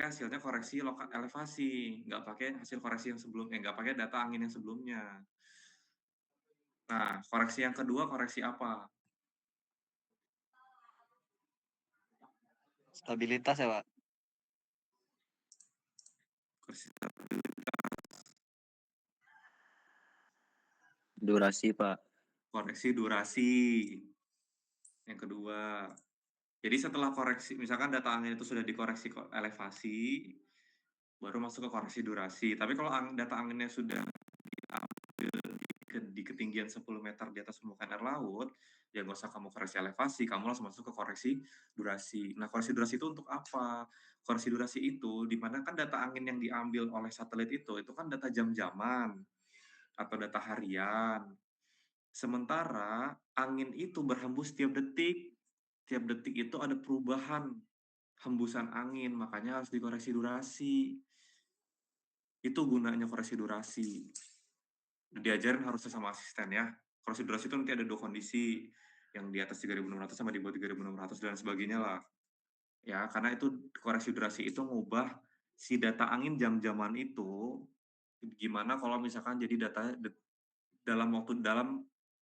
hasilnya koreksi elevasi, nggak pakai hasil koreksi yang sebelumnya, nggak pakai data angin yang sebelumnya. Nah, koreksi yang kedua koreksi apa? Stabilitas ya, Pak? Koreksi Durasi, Pak. koreksi durasi. Yang kedua. Jadi setelah koreksi, misalkan data angin itu sudah dikoreksi elevasi, baru masuk ke koreksi durasi. Tapi kalau data anginnya sudah di ketinggian 10 meter di atas permukaan air laut, ya nggak usah kamu koreksi elevasi, kamu langsung masuk ke koreksi durasi. Nah, koreksi durasi itu untuk apa? Koreksi durasi itu, di mana kan data angin yang diambil oleh satelit itu kan data jam-jaman atau data harian. Sementara angin itu berhembus tiap detik. Tiap detik itu ada perubahan hembusan angin, makanya harus dikoreksi durasi. Itu gunanya koreksi durasi. Diajarin harusnya sama asisten ya. Koreksi durasi itu nanti ada 2 kondisi, yang di atas 3.600 sama di bawah 3.600 dan sebagainya lah. Ya, karena itu koreksi durasi itu ngubah si data angin jam-jaman itu, gimana kalau misalkan jadi data dalam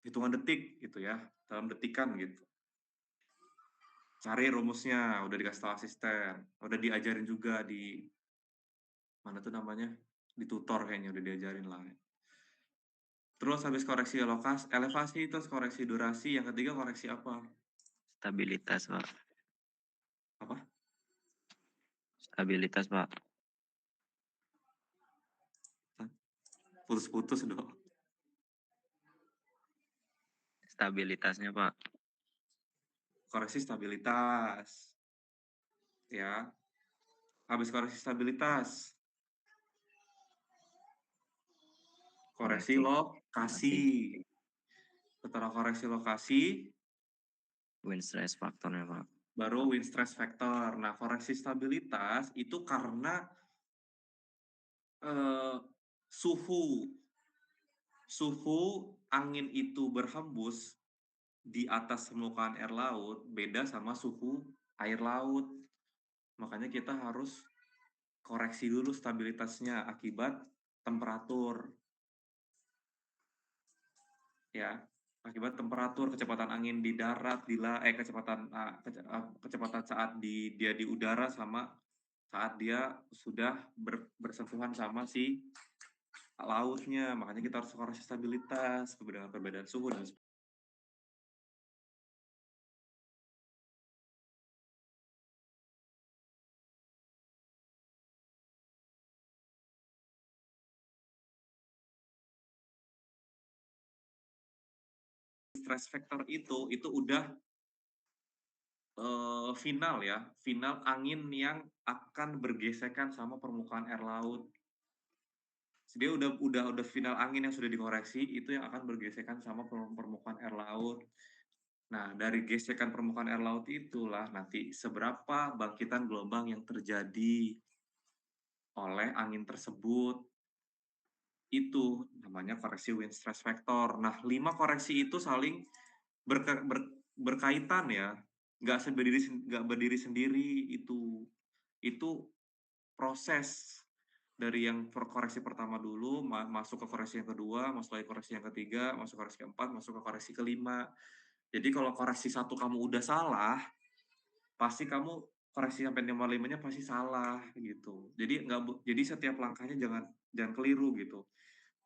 hitungan detik gitu ya, dalam detikan gitu. Cari rumusnya, udah dikasih tahu asisten, udah diajarin juga di mana tuh namanya, di tutor kayaknya udah diajarin lah. Terus habis koreksi elevasi, terus koreksi durasi, yang ketiga koreksi apa? Stabilitas, Pak. Apa? Stabilitas, Pak. Putus-putus dong. Stabilitasnya, Pak. Koreksi stabilitas. Ya. Habis koreksi stabilitas, koreksi lokasi. Setelah koreksi lokasi, Wind stress faktornya, Pak. baru wind stress factor. Nah, koreksi stabilitas itu karena suhu angin itu berhembus di atas permukaan air laut beda sama suhu air laut. Makanya kita harus koreksi dulu stabilitasnya akibat temperatur. Ya, akibat temperatur, kecepatan angin di darat, kecepatan saat dia di udara sama saat dia sudah bersentuhan sama si lautnya. Makanya kita harus koreksi stabilitas, perbedaan suhu dan stress factor itu udah final ya, final angin yang akan bergesekan sama permukaan air laut. Dia udah final angin yang sudah dikoreksi itu yang akan bergesekan sama permukaan air laut. Nah, dari gesekan permukaan air laut itulah nanti seberapa bangkitan gelombang yang terjadi oleh angin tersebut. Itu namanya koreksi wind stress factor. Nah, 5 koreksi itu saling berkaitan ya, nggak berdiri sendiri itu. Itu proses dari yang koreksi pertama dulu, masuk ke koreksi yang kedua, masuk lagi koreksi yang ketiga, masuk koreksi keempat, masuk ke koreksi kelima. Jadi kalau koreksi satu kamu udah salah, pasti kamu koreksi sampai nomor 5-nya pasti salah gitu. Jadi setiap langkahnya jangan keliru gitu.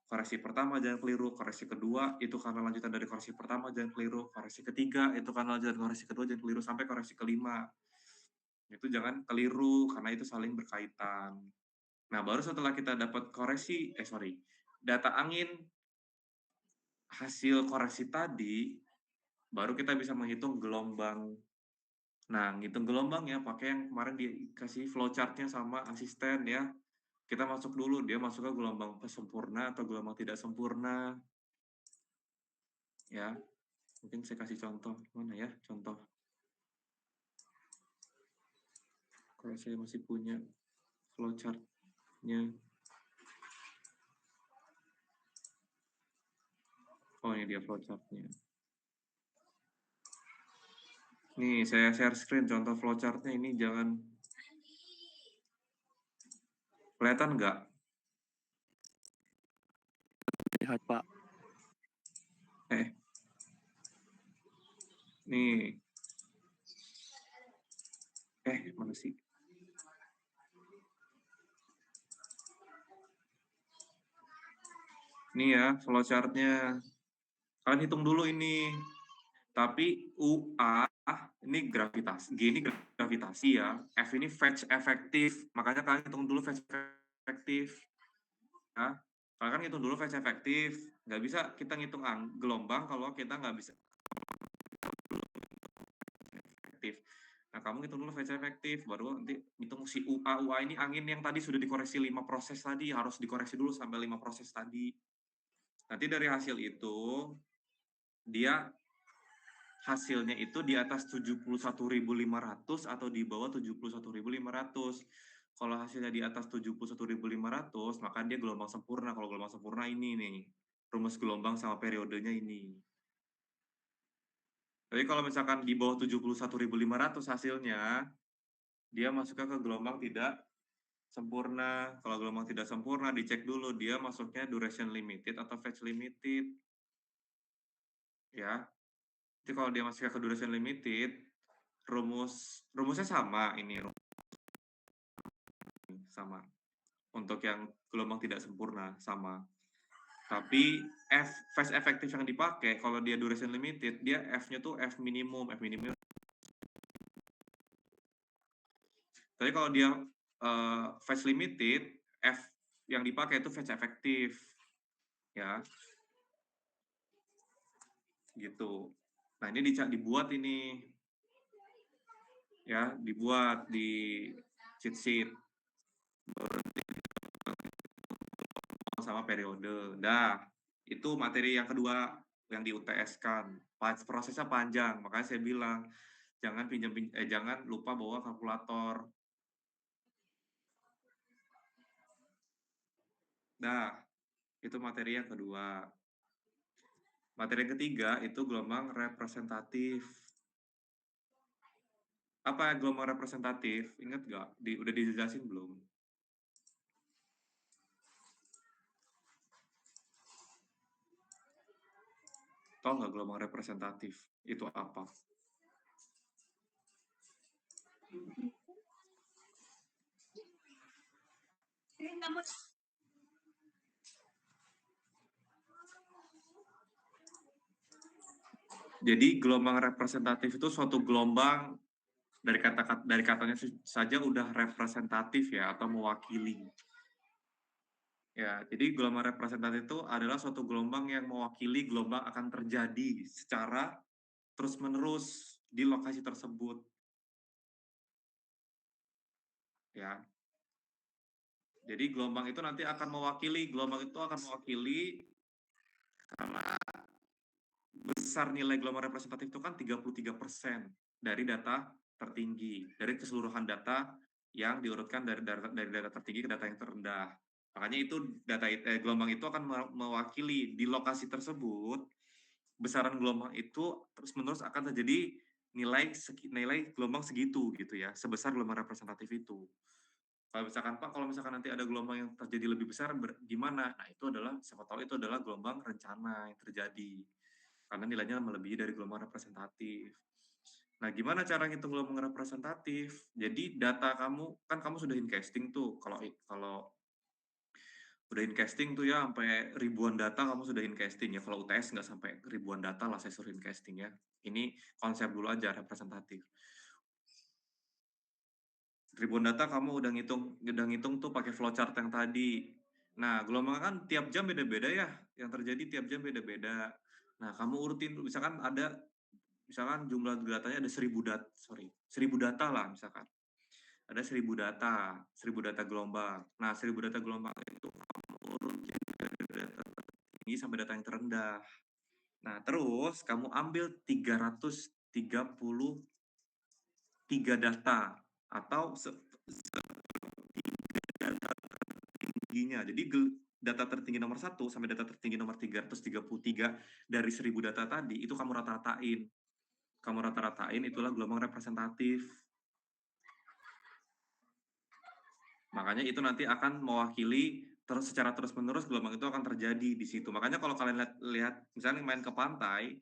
Koreksi pertama jangan keliru, koreksi kedua itu karena lanjutan dari koreksi pertama jangan keliru, koreksi ketiga itu karena lanjutan koreksi kedua jangan keliru sampai koreksi kelima. Itu jangan keliru karena itu saling berkaitan. Nah, baru setelah kita dapat data angin hasil koreksi tadi, baru kita bisa menghitung gelombang. Nah, ngitung gelombang ya pakai yang kemarin dikasih flowchart-nya sama asisten ya. Kita masuk dulu, dia masuk ke gelombang sempurna atau gelombang tidak sempurna. Ya, mungkin saya kasih contoh. Mana ya contoh? Kalau saya masih punya flowchart-nya. Oh, ini dia flowchart-nya. Nih, saya share screen contoh flowchart-nya ini jangan Kelihatan nggak? Lihat, Pak. Eh, nih. Mana sih? Nih ya, flowchart-nya. Kalian hitung dulu ini. Tapi UA ini gravitasi, G ini gravitasi ya. F ini fetch efektif. Makanya kalian hitung dulu fetch efektif. Ya. Kalian kan hitung dulu fetch efektif. Nggak bisa kita ngitung gelombang kalau kita nggak bisa efektif. Nah, kamu hitung dulu fetch efektif, baru nanti hitung si UA. UA ini angin yang tadi sudah dikoreksi 5 proses tadi, harus dikoreksi dulu sampai 5 proses tadi. Nanti dari hasil itu, dia hasilnya itu di atas 71.500 atau di bawah 71.500. Kalau hasilnya di atas 71.500, maka dia gelombang sempurna. Kalau gelombang sempurna ini nih, rumus gelombang sama periodenya ini. Tapi kalau misalkan di bawah 71.500 hasilnya, dia masuknya ke gelombang tidak sempurna. Kalau gelombang tidak sempurna, dicek dulu dia masuknya duration limited atau phase limited. Ya. Jadi kalau dia masuknya ke duration limited, rumusnya sama ini sama. Untuk yang gelombang tidak sempurna sama. Tapi phase efektif yang dipakai kalau dia duration limited, dia F-nya tuh F minimum. Tapi kalau dia phase limited, F yang dipakai itu phase efektif. Ya. Gitu. Nah, ini dibuat ini. Ya, dibuat di cheat sheet sama periode. Dah, itu materi yang kedua yang di UTS kan. Prosesnya panjang, makanya saya bilang jangan lupa bawa kalkulator. Nah, itu materi yang kedua. Materi yang ketiga itu gelombang representatif. Apa gelombang representatif? Ingat nggak? Udah dijelasin belum? Tahu nggak gelombang representatif itu apa? Jadi gelombang representatif itu suatu gelombang dari katanya saja udah representatif ya atau mewakili. Ya, jadi gelombang representatif itu adalah suatu gelombang yang mewakili gelombang akan terjadi secara terus-menerus di lokasi tersebut. Ya. Jadi gelombang itu nanti akan mewakili karena besar nilai gelombang representatif itu kan 33% dari data tertinggi, dari keseluruhan data yang diurutkan dari data tertinggi ke data yang terendah. Makanya itu gelombang itu akan mewakili di lokasi tersebut, besaran gelombang itu terus-menerus akan terjadi nilai gelombang segitu gitu ya, sebesar gelombang representatif itu. Kalau misalkan nanti ada gelombang yang terjadi lebih besar, gimana? Nah, itu adalah, siapa tahu itu adalah gelombang rencana yang terjadi. Karena nilainya melebihi dari gelombang representatif. Nah, gimana cara ngitung gelombang representatif? Jadi data kan kamu sudah casting tuh. Kalau udah casting tuh ya, sampai ribuan data kamu sudah casting ya. Kalau UTS nggak sampai ribuan data lah saya suruh casting ya. Ini konsep dulu aja representatif. Ribuan data kamu udah ngitung tuh pakai flowchart yang tadi. Nah, gelombang kan tiap jam beda-beda ya, yang terjadi tiap jam beda-beda. Nah, kamu urutin, misalkan jumlah datanya ada 1000 data lah misalkan. Ada 1000 data gelombang. Nah, 1000 data gelombang itu kamu urutin dari data tertinggi sampai data yang terendah. Nah, terus kamu ambil 333 data atau data tertingginya. Jadi data tertinggi nomor 1 sampai data tertinggi nomor 333 dari 1000 data tadi, itu kamu rata-ratain. Kamu rata-ratain, itulah gelombang representatif. Makanya itu nanti akan mewakili secara terus-menerus gelombang itu akan terjadi di situ. Makanya kalau kalian lihat misalnya main ke pantai,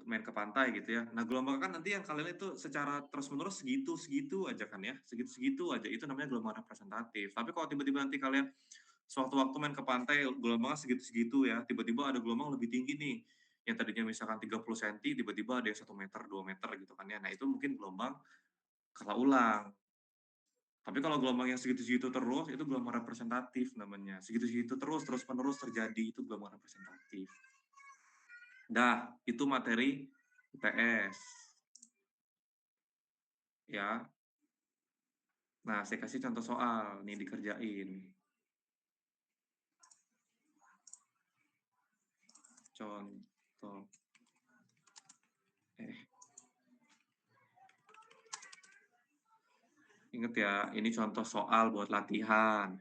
main ke pantai gitu ya. Nah, gelombang kan nanti yang kalian itu secara terus-menerus segitu-segitu aja kan ya, segitu-segitu aja, itu namanya gelombang representatif. Tapi kalau tiba-tiba nanti kalian sewaktu-waktu main ke pantai, gelombangnya segitu-segitu ya, tiba-tiba ada gelombang lebih tinggi nih, yang tadinya misalkan 30 senti, tiba-tiba ada yang 1 meter, 2 meter gitu kan ya. Nah, itu mungkin gelombang skala ulang. Tapi kalau gelombang yang segitu-segitu terus, itu gelombang representatif namanya. Segitu-segitu terus, terus-menerus terjadi, itu gelombang representatif. Dah, itu materi IPS. Ya. Nah, saya kasih contoh soal, nih dikerjain. Contoh. Ingat ya, ini contoh soal buat latihan.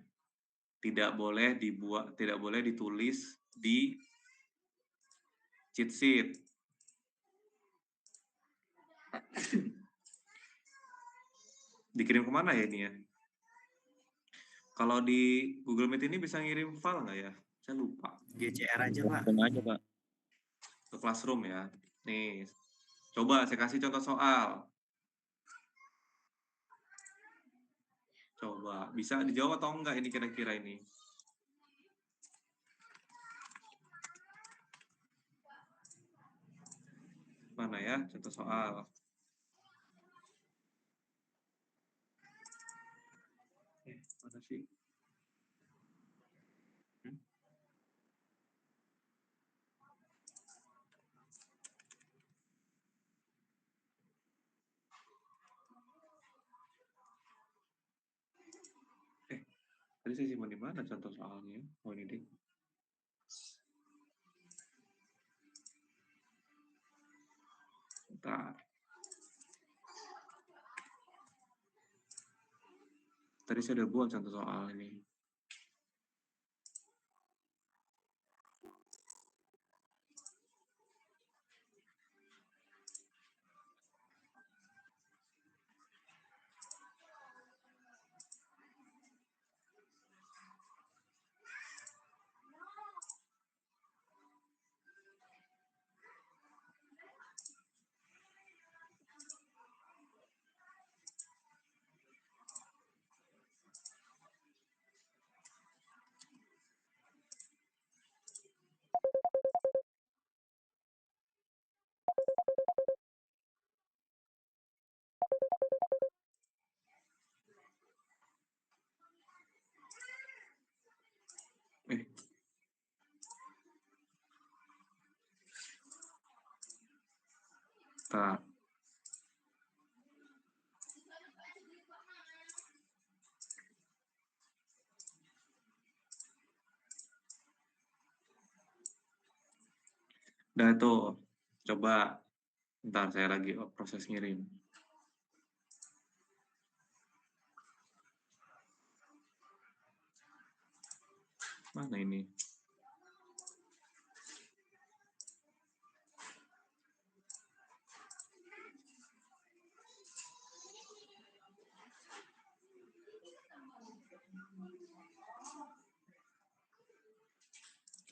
Tidak boleh ditulis di cheat sheet. Dikirim kemana ya ini ya? Kalau di Google Meet ini bisa ngirim file nggak ya? Saya lupa. GCR aja, Pak. Langsung aja, Pak. Ke Classroom ya. Nih, coba saya kasih contoh soal. Coba, bisa dijawab atau enggak ini kira-kira ini? Mana ya contoh soal? Mana sih? Tadi saya simpan di mana contoh soalnya? Oh ini deh. Bentar. Tadi saya udah buat contoh soal ini. Bentar. Udah tuh. Coba. Bentar, saya lagi proses ngirim. Mana ini?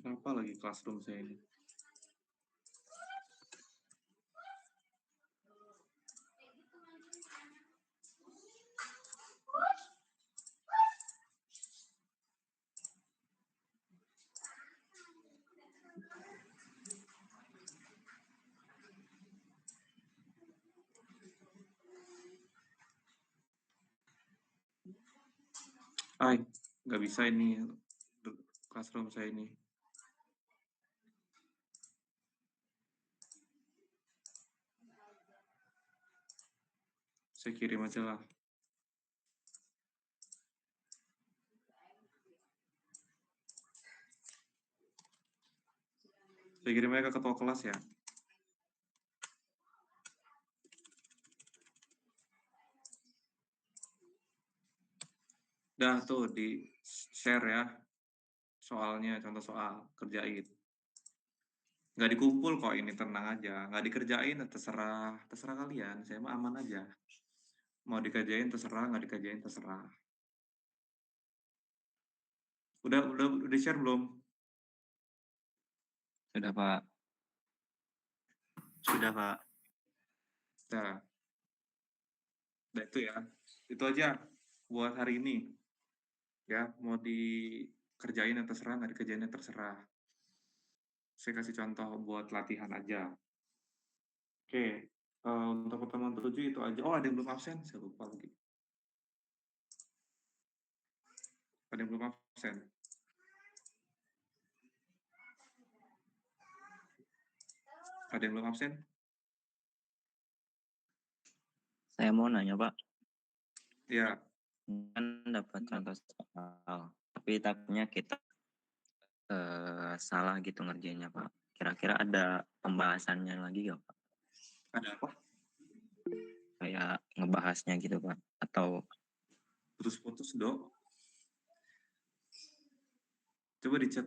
Kenapa lagi Classroom saya ini? Nggak bisa ini Classroom saya ini. Saya kirim aja lah. Saya kirim aja ke ketua kelas ya. Dah tuh di share ya. Soalnya, contoh soal, kerjain. Nggak dikumpul kok ini, tenang aja. Nggak dikerjain, terserah kalian. Saya mah aman aja. Mau dikerjain terserah, nggak dikerjain terserah. Udah di-share belum? Sudah, Pak. Sudah, Pak. Nah, itu ya. Itu aja buat hari ini. Ya, mau dikerjain yang terserah, nggak dikerjain yang terserah. Saya kasih contoh buat latihan aja. Oke, untuk pertemuan 7 itu aja. Oh, ada yang belum absen? Saya lupa lagi. Ada yang belum absen? Ada yang belum absen? Saya mau nanya, Pak. Ya, Kan dapat contoh soal, tapi takutnya kita salah gitu ngerjainnya, Pak. Kira-kira ada pembahasannya lagi nggak, Pak? ada apa? Kayak ngebahasnya gitu, Pak. Atau Putus-putus, Dok. Coba di chat.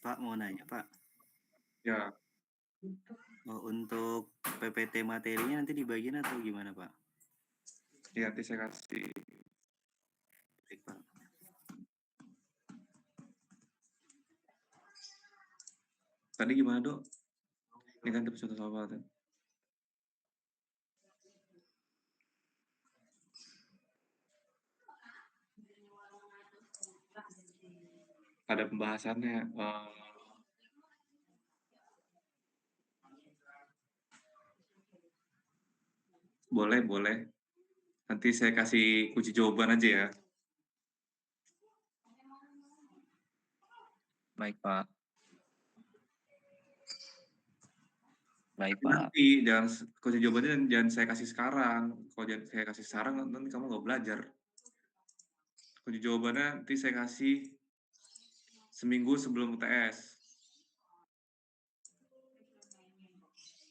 Pak mau nanya, Pak. Ya, Untuk PPT materinya nanti dibagiin atau gimana, Pak? ya nanti saya kasih. Baik, Pak. Tadi gimana, Dok? Ini kan tips contoh soal kan? Ada pembahasannya. Boleh. Nanti saya kasih kunci jawaban aja ya. baik, Pak. Baik, Tapi Pak. nanti jangan kunci jawabannya jangan saya kasih sekarang. Kalau jangan saya kasih sekarang nanti kamu nggak belajar. Kunci jawabannya nanti saya kasih seminggu sebelum UTS.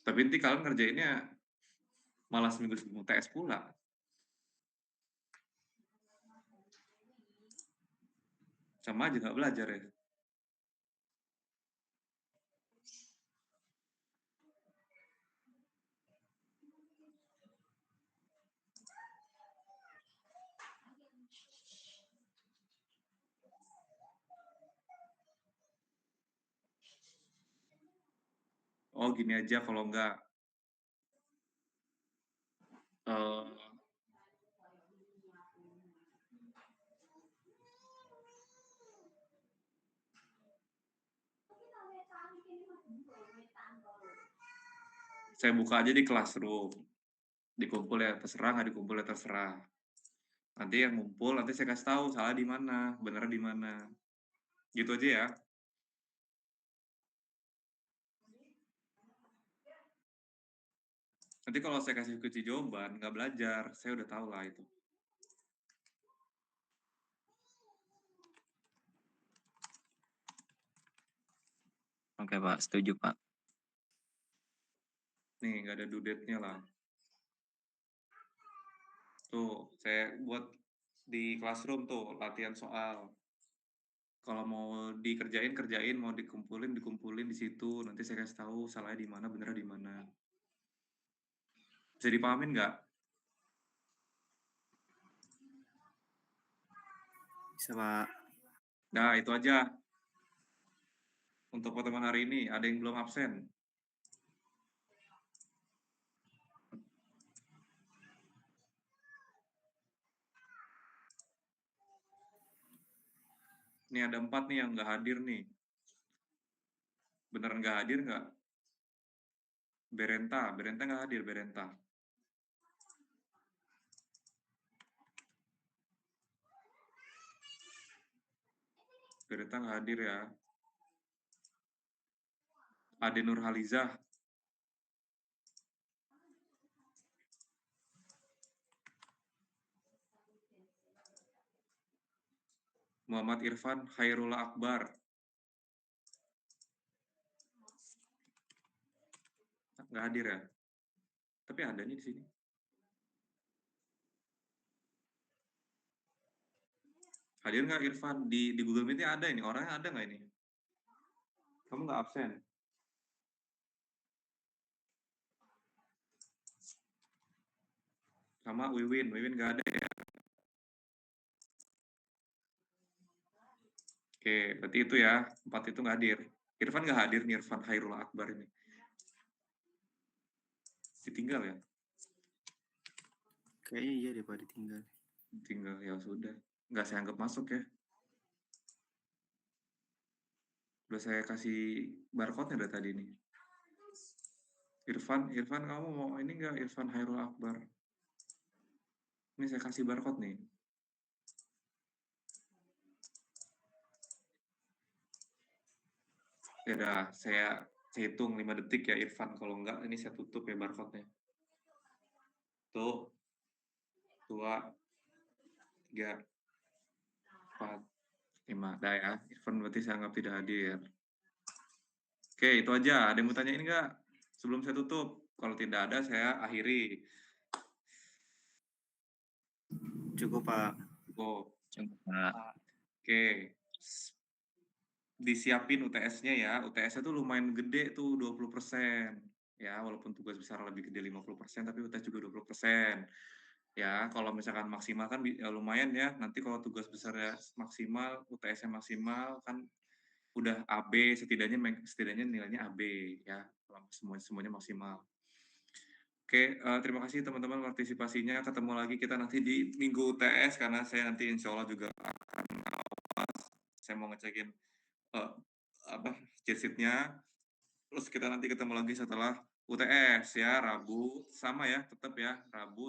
Tapi nanti kalian ngerjainnya malah seminggu sebelum UTS pula. Sama aja nggak belajar ya. Oh gini aja kalau nggak eh, saya buka aja di Classroom. Dikumpul ya terserah, nggak dikumpul ya terserah. Nanti yang ngumpul nanti saya kasih tahu salah di mana, benar di mana. Gitu aja ya. Nanti kalau saya kasih kunci jawaban, nggak belajar, saya udah tahu lah itu. Oke, Pak. Setuju, Pak. Nih, nggak ada due date-nya lah. Tuh, saya buat di Classroom tuh, latihan soal. Kalau mau kerjain, mau dikumpulin di situ. Nanti saya kasih tahu salahnya di mana, benernya di mana. Bisa dipahamin nggak? Bisa, Pak. Nah, itu aja. Untuk pertemuan hari ini, ada yang belum absen? Ini ada 4 nih yang nggak hadir nih. Beneran nggak hadir nggak? Berenta nggak hadir, Berenta. Berenta nggak hadir ya. Ade Nurhalizah. Muhammad Irfan Khairullah Akbar. Nggak hadir ya. Tapi ada nih di sini. Hadir nggak Irfan? Di Google Meet-nya ada ini, orangnya ada nggak ini? Kamu nggak absen? Sama Wiwin nggak ada ya? Oke, berarti itu ya, 4 itu nggak hadir. Irfan nggak hadir nih, Irfan Hairul Akbar ini. Ditinggal ya? Kayaknya iya deh Pak, ditinggal. Ditinggal, ya sudah. Nggak saya anggap masuk ya. Udah saya kasih barcode-nya dari tadi nih. Irfan kamu mau ini nggak, Irfan Hairul Akbar? Ini saya kasih barcode nih. Ya udah, saya hitung 5 detik ya Irfan. Kalau enggak, ini saya tutup ya barcode-nya. Tuh, 2, 3, 4, 5. Dah ya, Irfan berarti saya anggap tidak hadir. Oke, itu aja. Ada yang mau tanyain nggak? Sebelum saya tutup. Kalau tidak ada, saya akhiri. Cukup Pak. Oh, Coba. oke. Disiapin UTS-nya ya. UTS-nya tuh lumayan gede tuh, 20%. Ya, walaupun tugas besar lebih gede 50%, tapi UTS juga 20%. Ya, kalau misalkan maksimal kan ya lumayan ya. Nanti kalau tugas besarnya maksimal, UTS-nya maksimal kan udah AB, setidaknya nilainya AB ya. Kalau semuanya maksimal. Oke, terima kasih teman-teman partisipasinya. Ketemu lagi kita nanti di minggu UTS karena saya nanti insya Allah juga akan awas. Saya mau ngecekin apa cheat sheet-nya. Terus kita nanti ketemu lagi setelah UTS ya, Rabu sama ya, tetap ya, Rabu